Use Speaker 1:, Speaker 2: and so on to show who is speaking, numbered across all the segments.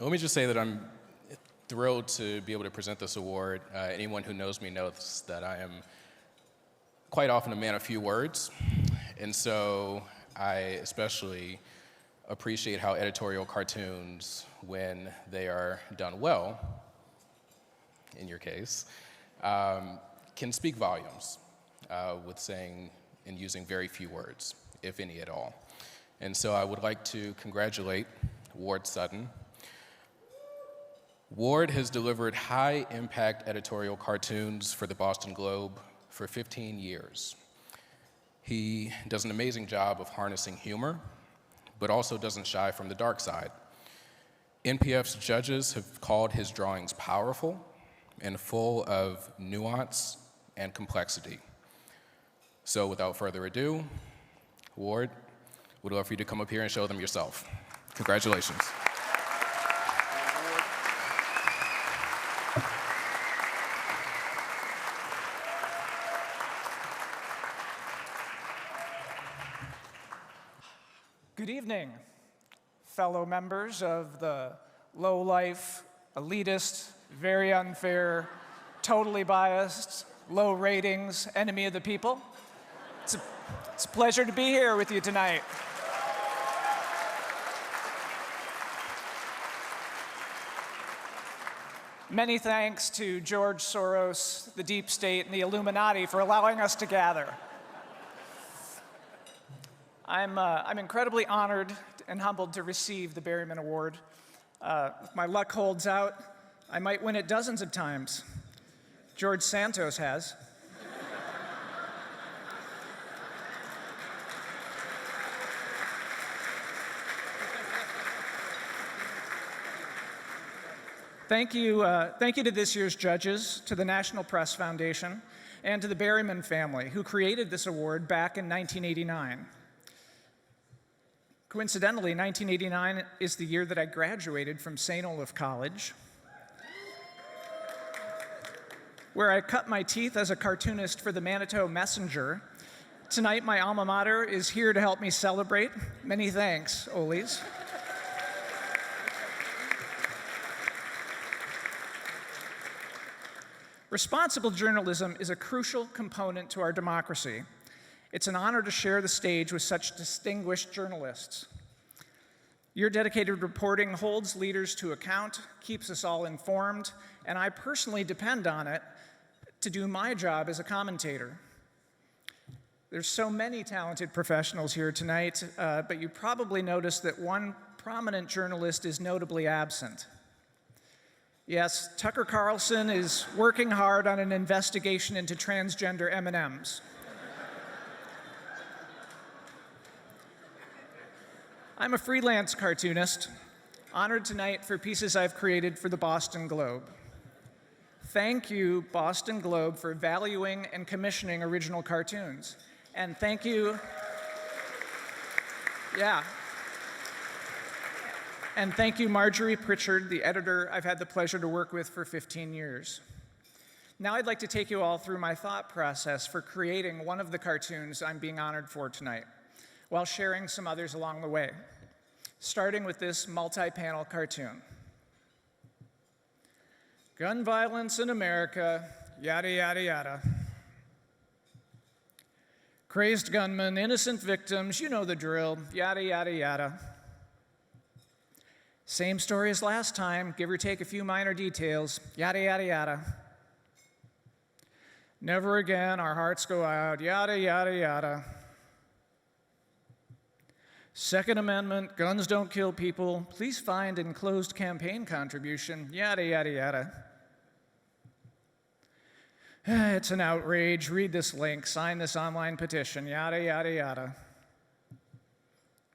Speaker 1: Let me just say that I'm thrilled to be able to present this award. Anyone who knows me knows that I am quite often a man of few words, and so I especially appreciate how editorial cartoons, when they are done well, in your case, can speak volumes with saying and using very few words, if any at all. And so I would like to congratulate Ward Sutton. Ward has delivered high-impact editorial cartoons for the Boston Globe for 15 years. He does an amazing job of harnessing humor, but also doesn't shy from the dark side. NPF's judges have called his drawings powerful and full of nuance and complexity. So without further ado, Ward, would love for you to come up here and show them yourself. Congratulations.
Speaker 2: Good evening, fellow members of the low-life, elitist, very unfair, totally biased, low ratings, enemy of the people. It's a pleasure to be here with you tonight. Many thanks to George Soros, the Deep State, and the Illuminati for allowing us to gather. I'm incredibly honored and humbled to receive the Berryman Award. If my luck holds out, I might win it dozens of times. George Santos has. Thank you to this year's judges, to the National Press Foundation, and to the Berryman family, who created this award back in 1989. Coincidentally, 1989 is the year that I graduated from St. Olaf College, where I cut my teeth as a cartoonist for the Manitou Messenger. Tonight, my alma mater is here to help me celebrate. Many thanks, Olies. Responsible journalism is a crucial component to our democracy. It's an honor to share the stage with such distinguished journalists. Your dedicated reporting holds leaders to account, keeps us all informed, and I personally depend on it to do my job as a commentator. There's so many talented professionals here tonight, but you probably noticed that one prominent journalist is notably absent. Yes, Tucker Carlson is working hard on an investigation into transgender M&Ms. I'm a freelance cartoonist, honored tonight for pieces I've created for the Boston Globe. Thank you, Boston Globe, for valuing and commissioning original cartoons. And thank you, and thank you, Marjorie Pritchard, the editor I've had the pleasure to work with for 15 years. Now I'd like to take you all through my thought process for creating one of the cartoons I'm being honored for tonight, while sharing some others along the way, starting with this multi-panel cartoon. Gun violence in America, yada, yada, yada. Crazed gunmen, innocent victims, you know the drill, yada, yada, yada. Same story as last time, give or take a few minor details, yada, yada, yada. Never again, our hearts go out, yada, yada, yada. Second Amendment, guns don't kill people, please find enclosed campaign contribution, yada, yada, yada. It's an outrage, read this link, sign this online petition, yada, yada, yada.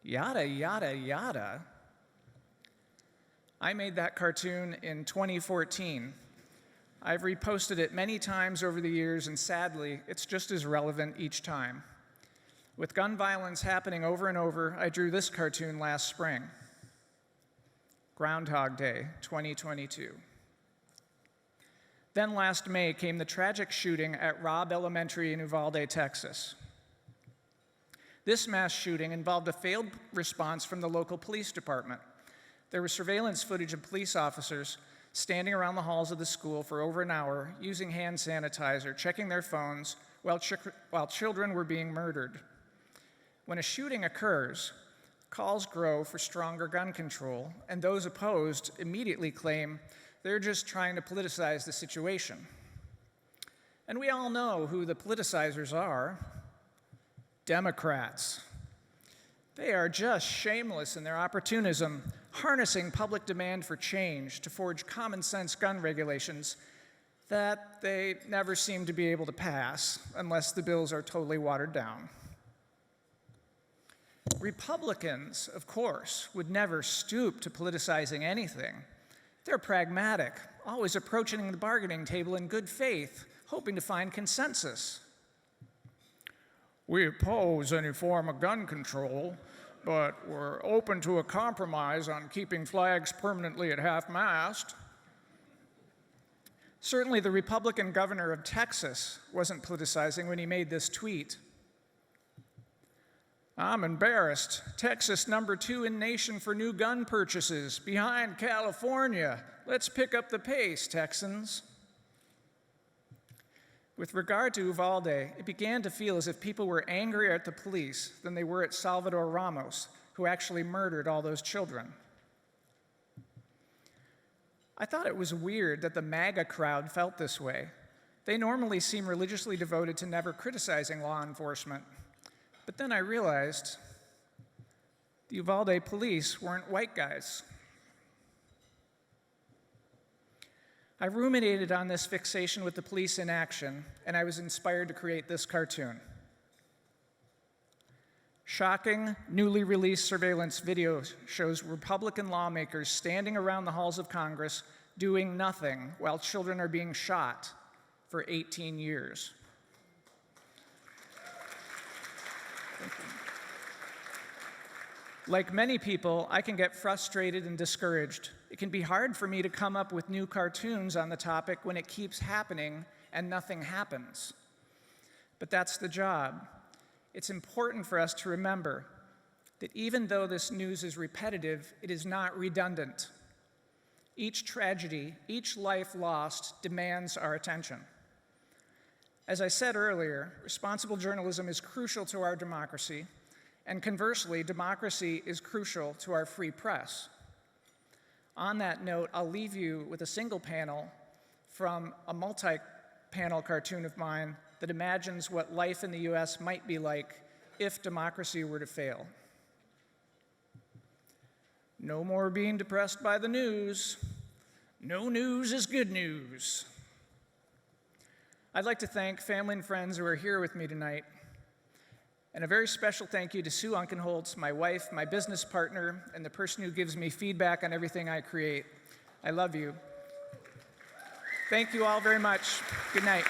Speaker 2: Yada, yada, yada. I made that cartoon in 2014. I've reposted it many times over the years, and sadly, it's just as relevant each time. With gun violence happening over and over, I drew this cartoon last spring. Groundhog Day, 2022. Then last May came the tragic shooting at Robb Elementary in Uvalde, Texas. This mass shooting involved a failed response from the local police department. there was surveillance footage of police officers standing around the halls of the school for over an hour, using hand sanitizer, checking their phones, while children were being murdered. When a shooting occurs, calls grow for stronger gun control, and those opposed immediately claim they're just trying to politicize the situation. And we all know who the politicizers are: Democrats. They are just shameless in their opportunism, harnessing public demand for change to forge common sense gun regulations that they never seem to be able to pass unless the bills are totally watered down. Republicans, of course, would never stoop to politicizing anything. They're pragmatic, always approaching the bargaining table in good faith, hoping to find consensus. We oppose any form of gun control, but we're open to a compromise on keeping flags permanently at half-mast. Certainly, the Republican governor of Texas wasn't politicizing when he made this tweet. "I'm embarrassed. Texas #2 in nation for new gun purchases, behind California. Let's pick up the pace, Texans." With regard to Uvalde, it began to feel as if people were angrier at the police than they were at Salvador Ramos, who actually murdered all those children. I thought it was weird that the MAGA crowd felt this way. They normally seem religiously devoted to never criticizing law enforcement. But then I realized the Uvalde police weren't white guys. I ruminated on this fixation with the police in action, and I was inspired to create this cartoon. Shocking, newly released surveillance video shows Republican lawmakers standing around the halls of Congress doing nothing while children are being shot for 18 years. Like many people, I can get frustrated and discouraged. It can be hard for me to come up with new cartoons on the topic when it keeps happening and nothing happens. But that's the job. It's important for us to remember that even though this news is repetitive, it is not redundant. Each tragedy, each life lost demands our attention. As I said earlier, responsible journalism is crucial to our democracy, and conversely, democracy is crucial to our free press. On that note, I'll leave you with a single panel from a multi-panel cartoon of mine that imagines what life in the US might be like if democracy were to fail. No more being depressed by the news. No news is good news. I'd like to thank family and friends who are here with me tonight. And a very special thank you to Sue Unkenholtz, my wife, my business partner, and the person who gives me feedback on everything I create. I love you. Thank you all very much. Good night.